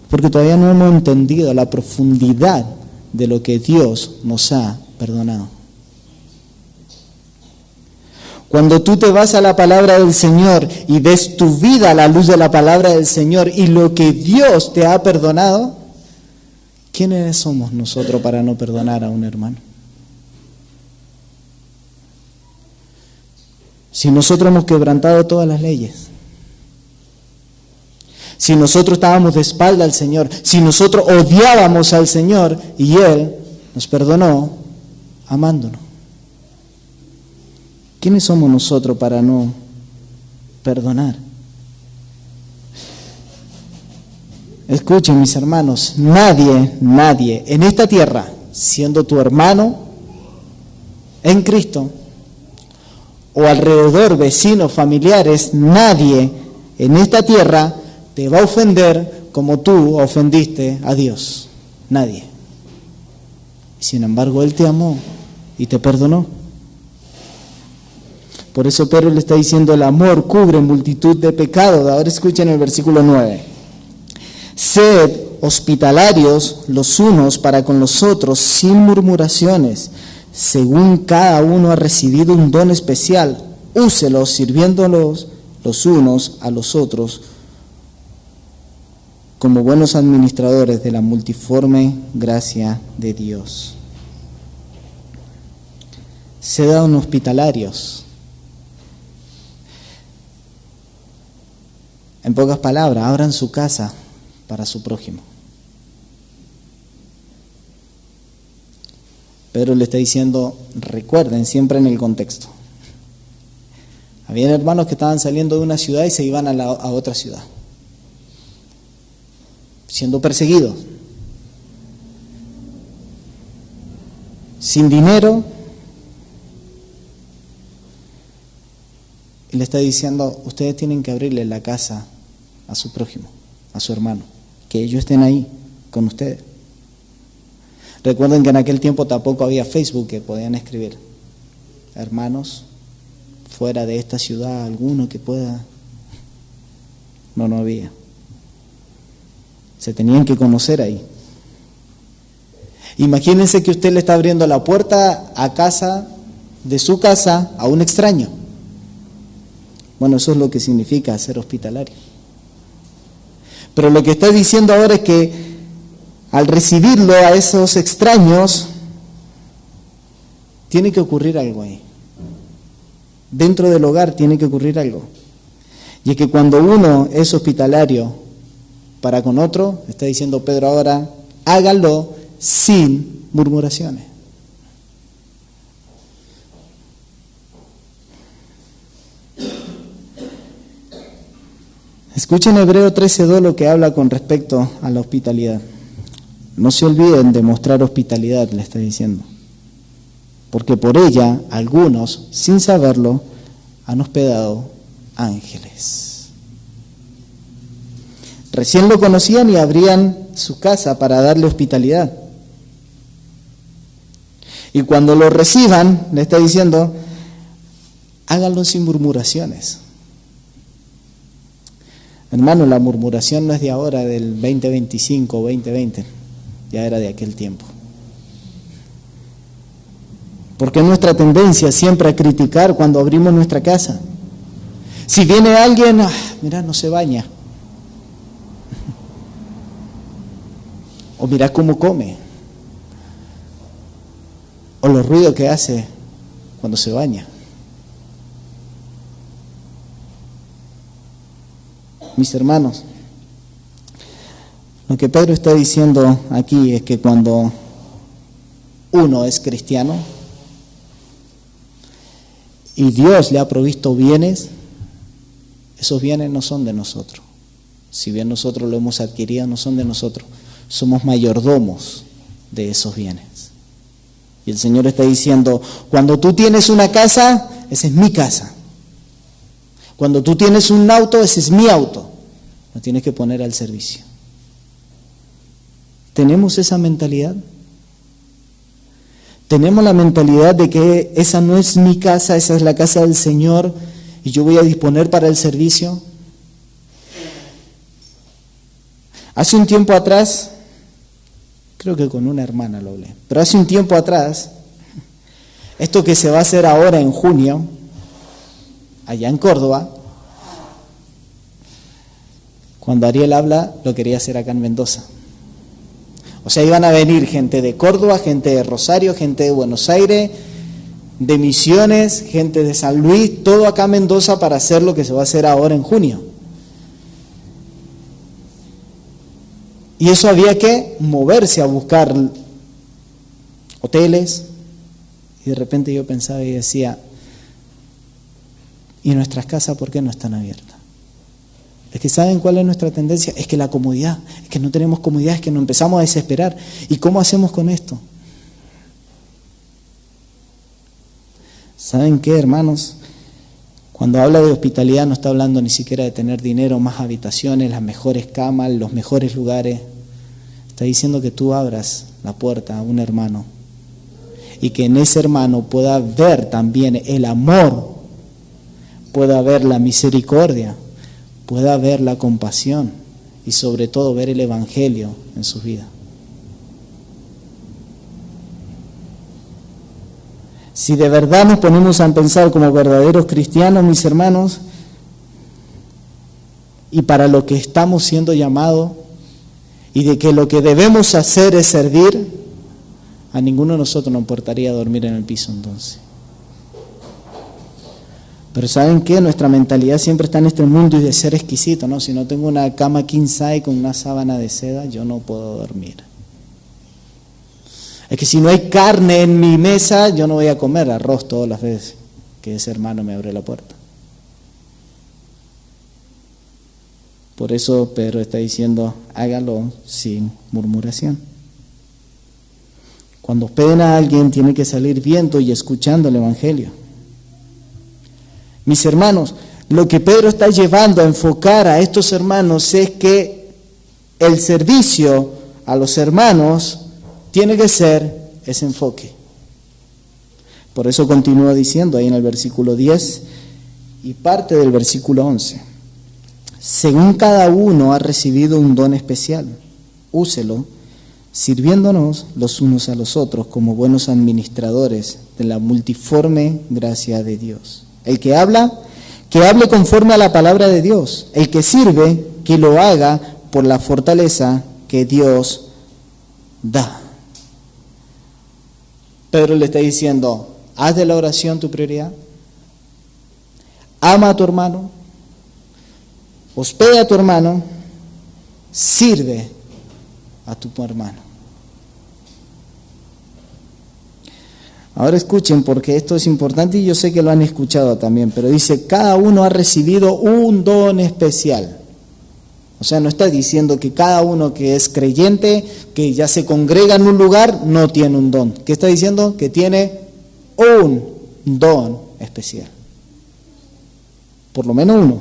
Porque todavía no hemos entendido la profundidad de lo que Dios nos ha perdonado. Cuando tú te vas a la palabra del Señor y ves tu vida a la luz de la palabra del Señor y lo que Dios te ha perdonado, ¿quiénes somos nosotros para no perdonar a un hermano? Si nosotros hemos quebrantado todas las leyes, si nosotros estábamos de espalda al Señor, si nosotros odiábamos al Señor y Él nos perdonó amándonos, ¿quiénes somos nosotros para no perdonar? Escuchen, mis hermanos, nadie en esta tierra, siendo tu hermano en Cristo, o alrededor, vecinos, familiares, nadie en esta tierra te va a ofender como tú ofendiste a Dios. Nadie. Sin embargo, Él te amó y te perdonó. Por eso Pedro le está diciendo, el amor cubre multitud de pecados. Ahora escuchen el versículo 9. Sed hospitalarios los unos para con los otros, sin murmuraciones. Según cada uno ha recibido un don especial, úselos sirviéndolos los unos a los otros como buenos administradores de la multiforme gracia de Dios. Sean hospitalarios. En pocas palabras, abran su casa para su prójimo. Pedro le está diciendo, recuerden siempre en el contexto. Habían hermanos que estaban saliendo de una ciudad y se iban a otra ciudad, siendo perseguidos, sin dinero, y le está diciendo, ustedes tienen que abrirle la casa a su prójimo, a su hermano, que ellos estén ahí con ustedes. Recuerden que en aquel tiempo tampoco había Facebook que podían escribir, hermanos, fuera de esta ciudad, alguno que pueda. No había. Se tenían que conocer ahí. Imagínense que usted le está abriendo la puerta a casa, de su casa, a un extraño. Bueno, eso es lo que significa ser hospitalario. Pero lo que está diciendo ahora es que al recibirlo a esos extraños, tiene que ocurrir algo ahí. Dentro del hogar tiene que ocurrir algo. Y es que cuando uno es hospitalario para con otro, está diciendo Pedro ahora, háganlo sin murmuraciones. Escuchen Hebreo 13:2 lo que habla con respecto a la hospitalidad. No se olviden de mostrar hospitalidad, le está diciendo, porque por ella algunos, sin saberlo, han hospedado ángeles. Recién lo conocían y abrían su casa para darle hospitalidad. Y cuando lo reciban, le está diciendo, háganlo sin murmuraciones. Hermano, la murmuración no es de ahora, del 2025 o 2020, ya era de aquel tiempo. Porque es nuestra tendencia siempre a criticar cuando abrimos nuestra casa. Si viene alguien, mira, no se baña. O mira cómo come. O los ruidos que hace cuando se baña. mis hermanos, lo que Pedro está diciendo aquí es que cuando uno es cristiano y Dios le ha provisto bienes, esos bienes no son de nosotros. Si bien nosotros lo hemos adquirido, no son de nosotros. Somos mayordomos de esos bienes. Y el Señor está diciendo, cuando tú tienes una casa, esa es mi casa. Cuando tú tienes un auto, ese es mi auto. Lo tienes que poner al servicio. ¿Tenemos esa mentalidad? ¿Tenemos la mentalidad de que esa no es mi casa, esa es la casa del Señor y yo voy a disponer para el servicio? Hace un tiempo atrás, creo que con una hermana lo hablé, pero hace un tiempo atrás, esto que se va a hacer ahora en junio, allá en Córdoba, cuando Ariel habla, lo quería hacer acá en Mendoza. O sea, iban a venir gente de Córdoba, gente de Rosario, gente de Buenos Aires, de Misiones, gente de San Luis, todo acá en Mendoza para hacer lo que se va a hacer ahora en junio. Y eso había que moverse a buscar hoteles. Y de repente yo pensaba y decía, ¿y nuestras casas por qué no están abiertas? Es que ¿saben cuál es nuestra tendencia? Es que la comodidad, es que no tenemos comodidad, es que nos empezamos a desesperar. ¿Y cómo hacemos con esto? ¿Saben qué, hermanos? Cuando habla de hospitalidad no está hablando ni siquiera de tener dinero, más habitaciones, las mejores camas, los mejores lugares. Está diciendo que tú abras la puerta a un hermano y que en ese hermano pueda ver también el amor, pueda ver la misericordia, pueda ver la compasión y sobre todo ver el Evangelio en su vida. Si de verdad nos ponemos a pensar como verdaderos cristianos, mis hermanos, y para lo que estamos siendo llamados, y de que lo que debemos hacer es servir, a ninguno de nosotros nos importaría dormir en el piso entonces. Pero ¿saben qué? Nuestra mentalidad siempre está en este mundo y de ser exquisito, ¿no? Si no tengo una cama king size con una sábana de seda, yo no puedo dormir. Es que si no hay carne en mi mesa, yo no voy a comer arroz todas las veces que ese hermano me abre la puerta. Por eso Pedro está diciendo, hágalo sin murmuración. Cuando hospeden a alguien, tiene que salir viendo y escuchando el Evangelio. Mis hermanos, lo que Pedro está llevando a enfocar a estos hermanos es que el servicio a los hermanos tiene que ser ese enfoque. Por eso continúa diciendo ahí en el versículo 10 y parte del versículo 11. Según cada uno ha recibido un don especial, úselo, sirviéndonos los unos a los otros como buenos administradores de la multiforme gracia de Dios. El que habla, que hable conforme a la palabra de Dios. El que sirve, que lo haga por la fortaleza que Dios da. Pedro le está diciendo, haz de la oración tu prioridad. Ama a tu hermano. Hospeda a tu hermano. Sirve a tu hermano. Ahora escuchen, porque esto es importante y yo sé que lo han escuchado también, pero dice, cada uno ha recibido un don especial. O sea, no está diciendo que cada uno que es creyente, que ya se congrega en un lugar, no tiene un don. ¿Qué está diciendo? Que tiene un don especial. Por lo menos uno.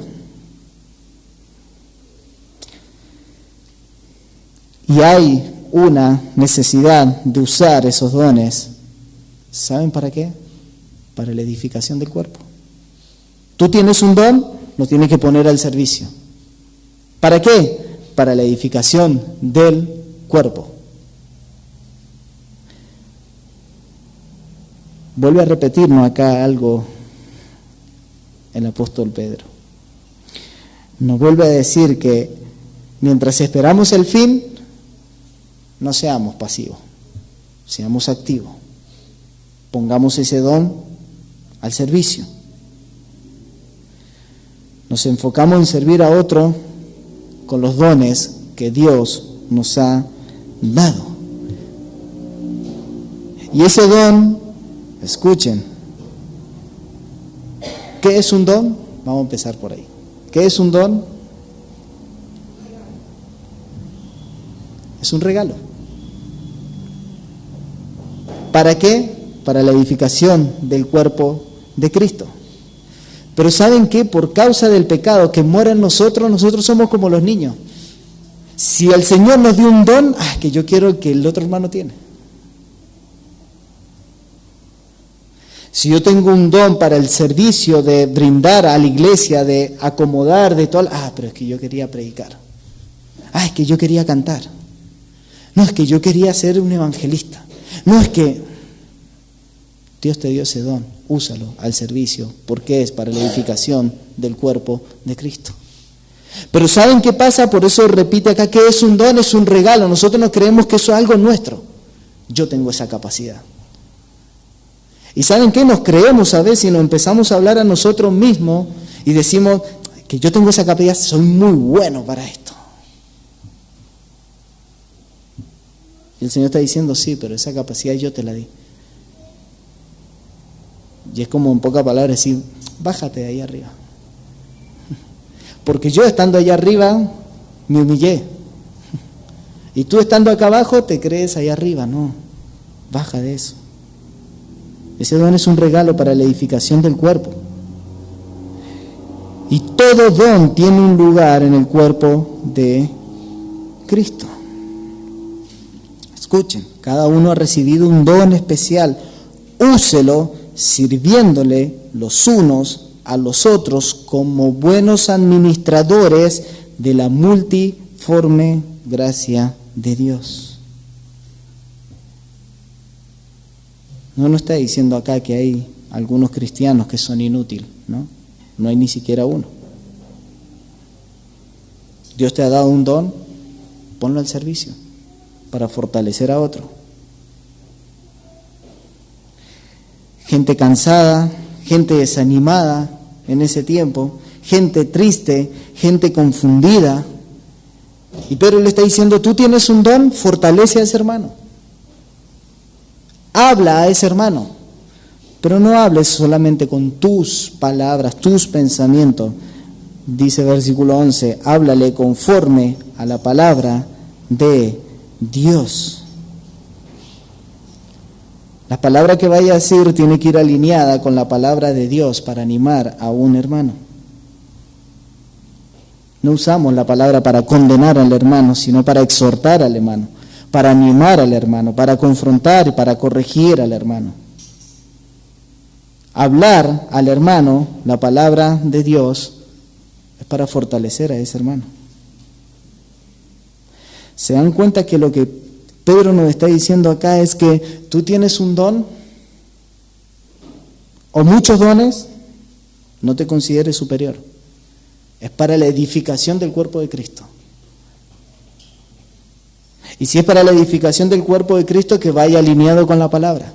Y hay una necesidad de usar esos dones. ¿Saben para qué? Para la edificación del cuerpo. Tú tienes un don, lo tienes que poner al servicio. ¿Para qué? Para la edificación del cuerpo. Vuelve a repetirnos acá algo el apóstol Pedro. Nos vuelve a decir que mientras esperamos el fin, no seamos pasivos, seamos activos. Pongamos ese don al servicio. Nos enfocamos en servir a otro con los dones que Dios nos ha dado. Y ese don, escuchen, ¿qué es un don? Vamos a empezar por ahí. ¿Qué es un don? Es un regalo. ¿Para qué? Para la edificación del cuerpo de Cristo. Pero ¿saben qué? Por causa del pecado que mora en nosotros somos como los niños. Si el Señor nos dio un don, que yo quiero que el otro hermano tiene. Si yo tengo un don para el servicio de brindar a la iglesia, de acomodar, de todo, pero es que yo quería predicar. Es que yo quería cantar. No, es que yo quería ser un evangelista. No, es que Dios te dio ese don, úsalo al servicio, porque es para la edificación del cuerpo de Cristo. Pero ¿saben qué pasa? Por eso repite acá que es un don, es un regalo. Nosotros no creemos que eso es algo nuestro. Yo tengo esa capacidad. ¿Y saben qué? Nos creemos a veces y nos empezamos a hablar a nosotros mismos y decimos que yo tengo esa capacidad, soy muy bueno para esto. Y el Señor está diciendo, sí, pero esa capacidad yo te la di. Y es como en pocas palabras decir, bájate de ahí arriba. Porque yo estando allá arriba me humillé. Y tú estando acá abajo te crees allá arriba. No, baja de eso. Ese don es un regalo para la edificación del cuerpo. Y todo don tiene un lugar en el cuerpo de Cristo. Escuchen, cada uno ha recibido un don especial. Úselo sirviéndole los unos a los otros como buenos administradores de la multiforme gracia de Dios. No nos está diciendo acá que hay algunos cristianos que son inútiles, ¿no? No hay ni siquiera uno. Dios te ha dado un don, ponlo al servicio para fortalecer a otro. Gente cansada, gente desanimada en ese tiempo, gente triste, gente confundida. Y Pedro le está diciendo, tú tienes un don, fortalece a ese hermano. Habla a ese hermano, pero no hables solamente con tus palabras, tus pensamientos. Dice versículo 11, háblale conforme a la palabra de Dios. La palabra que vaya a decir tiene que ir alineada con la palabra de Dios para animar a un hermano. No usamos la palabra para condenar al hermano, sino para exhortar al hermano, para animar al hermano, para confrontar y para corregir al hermano. Hablar al hermano, la palabra de Dios, es para fortalecer a ese hermano. ¿Se dan cuenta que lo que Pedro nos está diciendo acá es que tú tienes un don o muchos dones? No te consideres superior. Es para la edificación del cuerpo de Cristo. Y si es para la edificación del cuerpo de Cristo, que vaya alineado con la palabra.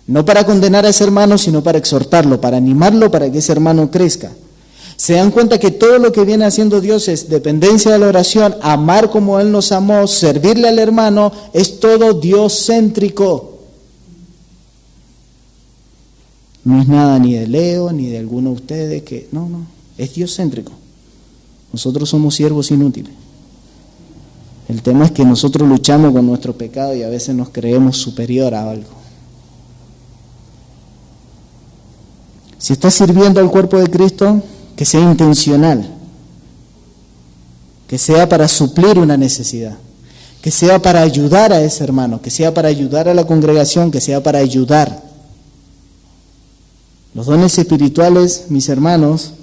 No para condenar a ese hermano, sino para exhortarlo, para animarlo, para que ese hermano crezca. Se dan cuenta que todo lo que viene haciendo Dios es dependencia de la oración, amar como Él nos amó, servirle al hermano, es todo Dios-céntrico. No es nada ni de Leo, ni de alguno de ustedes que... No, es Dios-céntrico. Nosotros somos siervos inútiles. El tema es que nosotros luchamos con nuestro pecado y a veces nos creemos superior a algo. Si estás sirviendo al cuerpo de Cristo, que sea intencional, que sea para suplir una necesidad, que sea para ayudar a ese hermano, que sea para ayudar a la congregación, que sea para ayudar. Los dones espirituales, mis hermanos,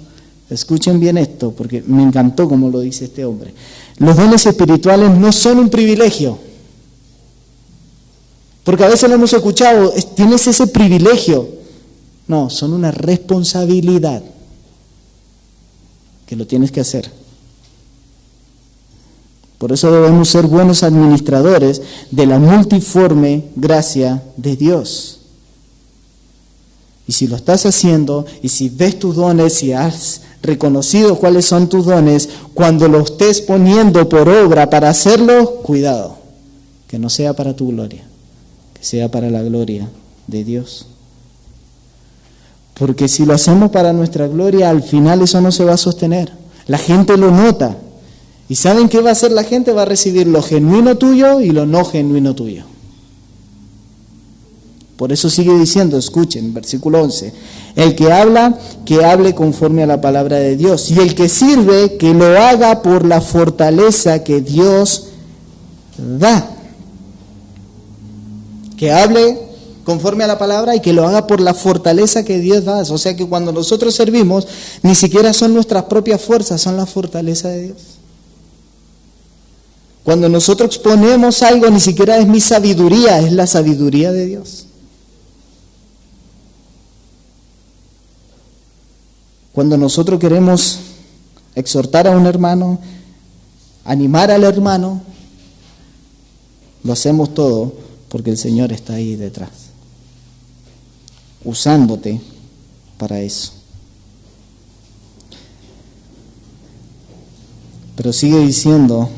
escuchen bien esto, porque me encantó como lo dice este hombre. Los dones espirituales no son un privilegio. Porque a veces lo hemos escuchado, tienes ese privilegio. No, son una responsabilidad que lo tienes que hacer. Por eso debemos ser buenos administradores de la multiforme gracia de Dios. Y si lo estás haciendo, y si ves tus dones, y has reconocido cuáles son tus dones, cuando lo estés poniendo por obra para hacerlo, cuidado, que no sea para tu gloria, que sea para la gloria de Dios. Porque si lo hacemos para nuestra gloria, al final eso no se va a sostener. La gente lo nota. ¿Y saben qué va a hacer la gente? Va a recibir lo genuino tuyo y lo no genuino tuyo. Por eso sigue diciendo, escuchen, versículo 11, el que habla, que hable conforme a la palabra de Dios, y el que sirve, que lo haga por la fortaleza que Dios da. Que hable conforme a la palabra y que lo haga por la fortaleza que Dios da. O sea que cuando nosotros servimos, ni siquiera son nuestras propias fuerzas, son la fortaleza de Dios. Cuando nosotros exponemos algo, ni siquiera es mi sabiduría, es la sabiduría de Dios. Cuando nosotros queremos exhortar a un hermano, animar al hermano, lo hacemos todo porque el Señor está ahí detrás, usándote para eso. Pero sigue diciendo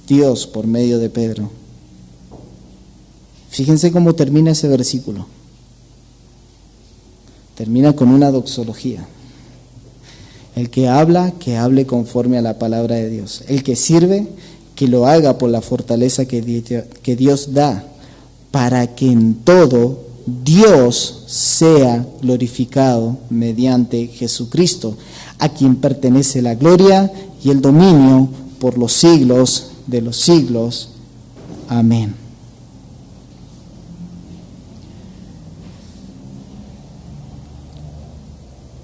Dios por medio de Pedro. Fíjense cómo termina ese versículo. Termina con una doxología. El que habla, que hable conforme a la palabra de Dios. El que sirve, que lo haga por la fortaleza que Dios da, para que en todo Dios sea glorificado mediante Jesucristo, a quien pertenece la gloria y el dominio por los siglos de los siglos. Amén.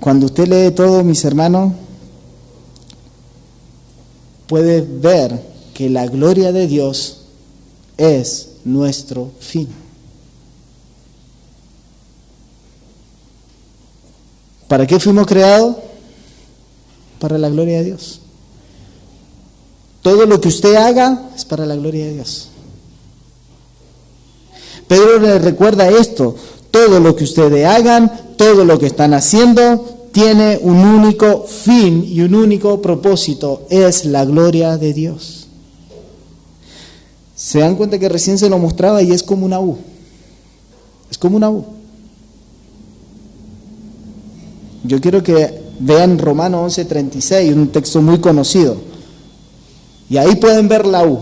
Cuando usted lee todo, mis hermanos, puede ver que la gloria de Dios es nuestro fin. ¿Para qué fuimos creados? Para la gloria de Dios. Todo lo que usted haga es para la gloria de Dios. Pedro le recuerda esto: todo lo que ustedes hagan, todo lo que están haciendo, tiene un único fin y un único propósito, es la gloria de Dios. Se dan cuenta que recién se lo mostraba y es como una U. Es como una U. Yo quiero que vean Romanos 11:36, un texto muy conocido. Y ahí pueden ver la U.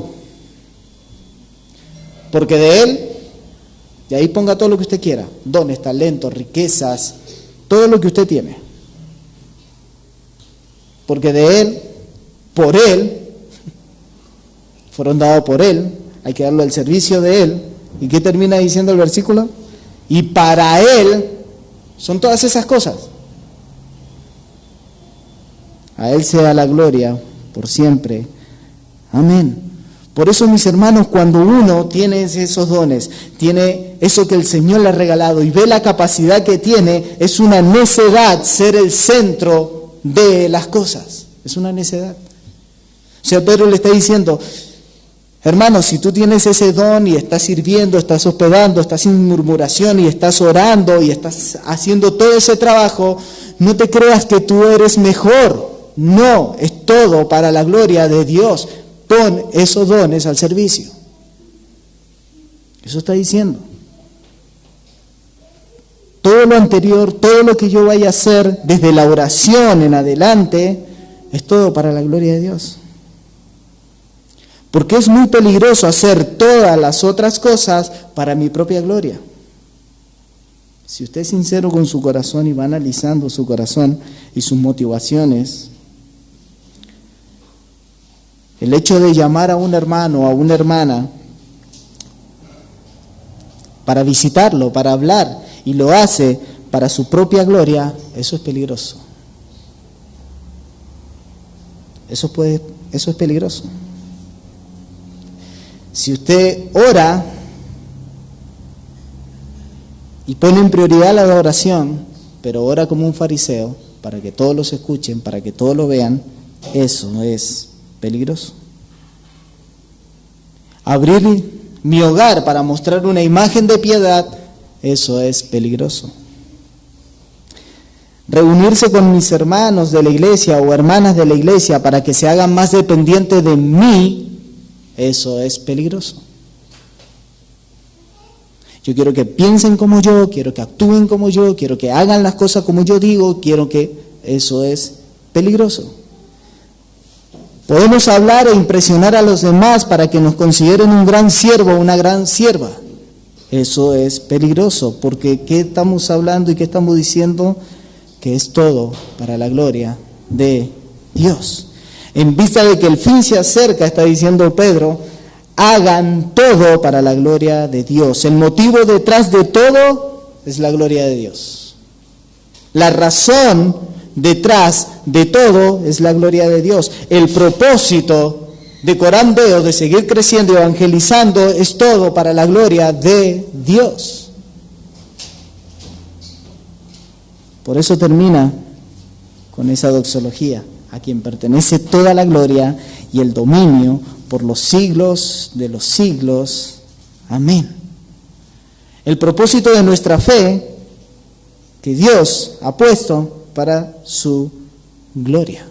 Porque de Él, y ahí ponga todo lo que usted quiera, dones, talentos, riquezas, todo lo que usted tiene. Porque de Él, por Él, fueron dados por Él, hay que darlo al servicio de Él. ¿Y qué termina diciendo el versículo? Y para Él son todas esas cosas. A Él sea la gloria por siempre. Amén. Por eso, mis hermanos, cuando uno tiene esos dones, tiene eso que el Señor le ha regalado y ve la capacidad que tiene, es una necedad ser el centro de las cosas. Es una necedad. O sea, Pedro le está diciendo, hermano, si tú tienes ese don y estás sirviendo, estás hospedando, estás sin murmuración y estás orando y estás haciendo todo ese trabajo, no te creas que tú eres mejor. No, es todo para la gloria de Dios. Pon esos dones al servicio. Eso está diciendo. Todo lo anterior, todo lo que yo vaya a hacer desde la oración en adelante, es todo para la gloria de Dios. Porque es muy peligroso hacer todas las otras cosas para mi propia gloria. Si usted es sincero con su corazón y va analizando su corazón y sus motivaciones, el hecho de llamar a un hermano o a una hermana para visitarlo, para hablar, y lo hace para su propia gloria, eso es peligroso. Eso es peligroso. Si usted ora y pone en prioridad la oración, pero ora como un fariseo, para que todos los escuchen, para que todos lo vean, eso es peligroso. Abrir mi hogar para mostrar una imagen de piedad, eso es peligroso. reunirse con mis hermanos de la iglesia o hermanas de la iglesia para que se hagan más dependientes de mí, eso es peligroso. Yo quiero que piensen como yo, quiero que actúen como yo, quiero que hagan las cosas como yo digo, quiero que... Eso es peligroso. Podemos hablar e impresionar a los demás para que nos consideren un gran siervo o una gran sierva. Eso es peligroso, porque ¿qué estamos hablando y qué estamos diciendo? Que es todo para la gloria de Dios. En vista de que el fin se acerca, está diciendo Pedro, hagan todo para la gloria de Dios. El motivo detrás de todo es la gloria de Dios. La razón detrás de todo es la gloria de Dios. El propósito de Corán Veo, de seguir creciendo y evangelizando, es todo para la gloria de Dios. Por eso termina con esa doxología: a quien pertenece toda la gloria y el dominio por los siglos de los siglos. Amén. El propósito de nuestra fe que Dios ha puesto para su gloria.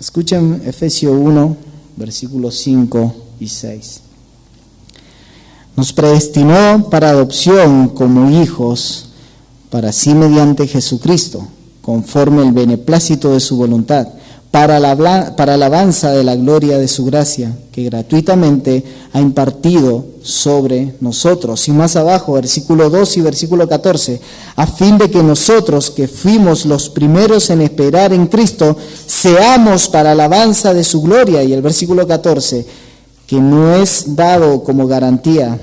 Escuchen Efesios 1, versículos 5 y 6. Nos predestinó para adopción como hijos, para sí mediante Jesucristo, conforme el beneplácito de su voluntad, para alabanza de la gloria de su gracia, que gratuitamente ha impartido sobre nosotros. Y más abajo, versículo 2 y versículo 14, a fin de que nosotros, que fuimos los primeros en esperar en Cristo, seamos para alabanza de su gloria. Y el versículo 14, que nos es dado como garantía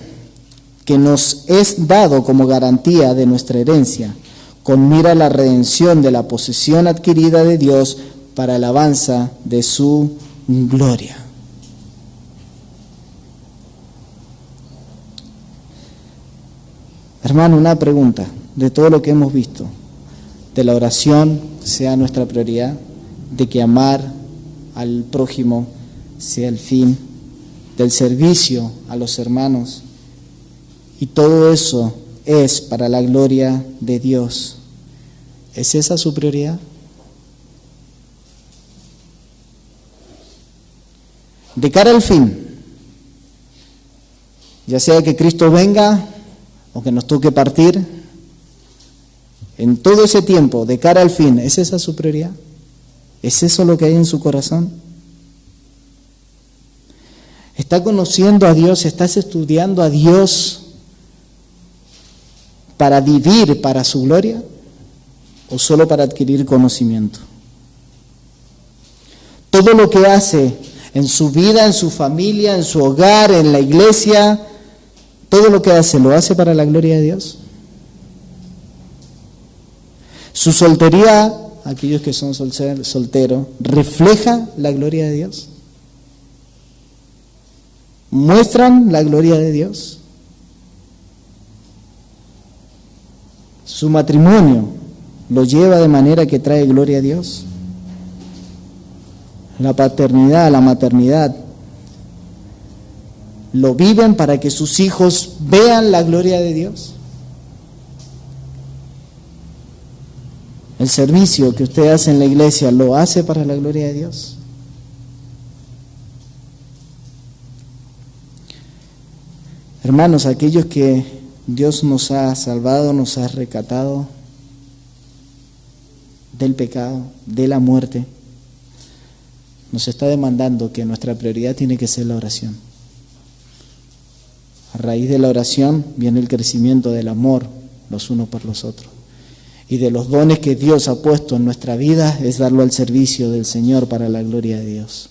de nuestra herencia, con mira a la redención de la posesión adquirida de Dios para alabanza de su gloria. Hermano, una pregunta: de todo lo que hemos visto, de la oración sea nuestra prioridad, de que amar al prójimo sea el fin, del servicio a los hermanos, y todo eso es para la gloria de Dios, ¿es esa su prioridad? De cara al fin, ya sea que Cristo venga o que nos toque partir, en todo ese tiempo, de cara al fin, ¿es esa su prioridad? ¿Es eso lo que hay en su corazón? ¿Está conociendo a Dios? ¿Estás estudiando a Dios para vivir para su gloria o solo para adquirir conocimiento? Todo lo que hace en su vida, en su familia, en su hogar, en la iglesia, todo lo que hace, ¿lo hace para la gloria de Dios? Su soltería, aquellos que son solteros, ¿refleja la gloria de Dios? ¿Muestran la gloria de Dios? ¿Su matrimonio lo lleva de manera que trae gloria a Dios? La paternidad, la maternidad, ¿lo viven para que sus hijos vean la gloria de Dios? El servicio que usted hace en la iglesia, ¿lo hace para la gloria de Dios? Hermanos, aquellos que Dios nos ha salvado, nos ha rescatado del pecado, de la muerte, nos está demandando que nuestra prioridad tiene que ser la oración. A raíz de la oración viene el crecimiento del amor los unos por los otros. Y de los dones que Dios ha puesto en nuestra vida es darlo al servicio del Señor para la gloria de Dios.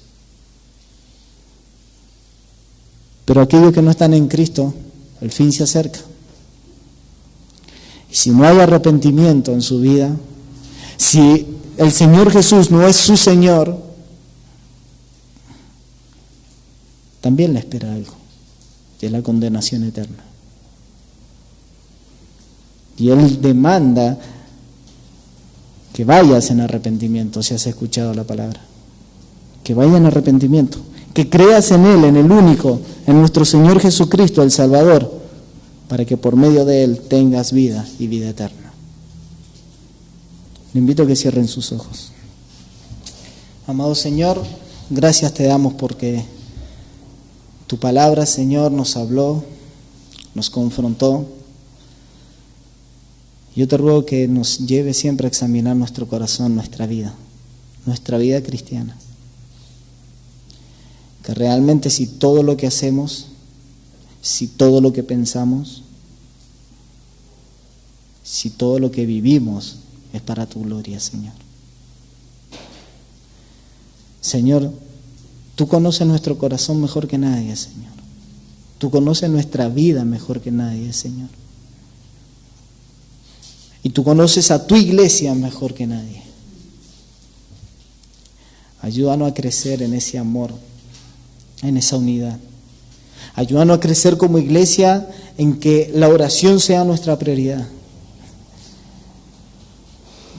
Pero aquellos que no están en Cristo, el fin se acerca. Y si no hay arrepentimiento en su vida, si el Señor Jesús no es su Señor, también le espera algo, y es la condenación eterna. Y Él demanda que vayas en arrepentimiento, si has escuchado la palabra. Que vayas en arrepentimiento, que creas en Él, en el único, en nuestro Señor Jesucristo, el Salvador, para que por medio de Él tengas vida y vida eterna. Le invito a que cierren sus ojos. Amado Señor, gracias te damos porque tu palabra, Señor, nos habló, nos confrontó. Yo te ruego que nos lleve siempre a examinar nuestro corazón, nuestra vida cristiana. Que realmente si todo lo que hacemos, si todo lo que pensamos, si todo lo que vivimos es para tu gloria, Señor. Señor, tú conoces nuestro corazón mejor que nadie, Señor. Tú conoces nuestra vida mejor que nadie, Señor. Y tú conoces a tu iglesia mejor que nadie. Ayúdanos a crecer en ese amor, en esa unidad. Ayúdanos a crecer como iglesia en que la oración sea nuestra prioridad.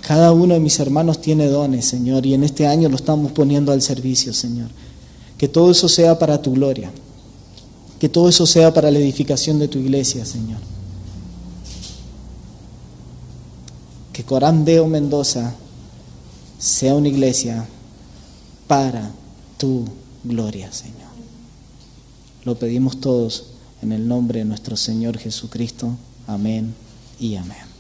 Cada uno de mis hermanos tiene dones, Señor, y en este año lo estamos poniendo al servicio, Señor. Que todo eso sea para tu gloria. Que todo eso sea para la edificación de tu iglesia, Señor. Que Corán Deo Mendoza sea una iglesia para tu gloria, Señor. Lo pedimos todos en el nombre de nuestro Señor Jesucristo. Amén y amén.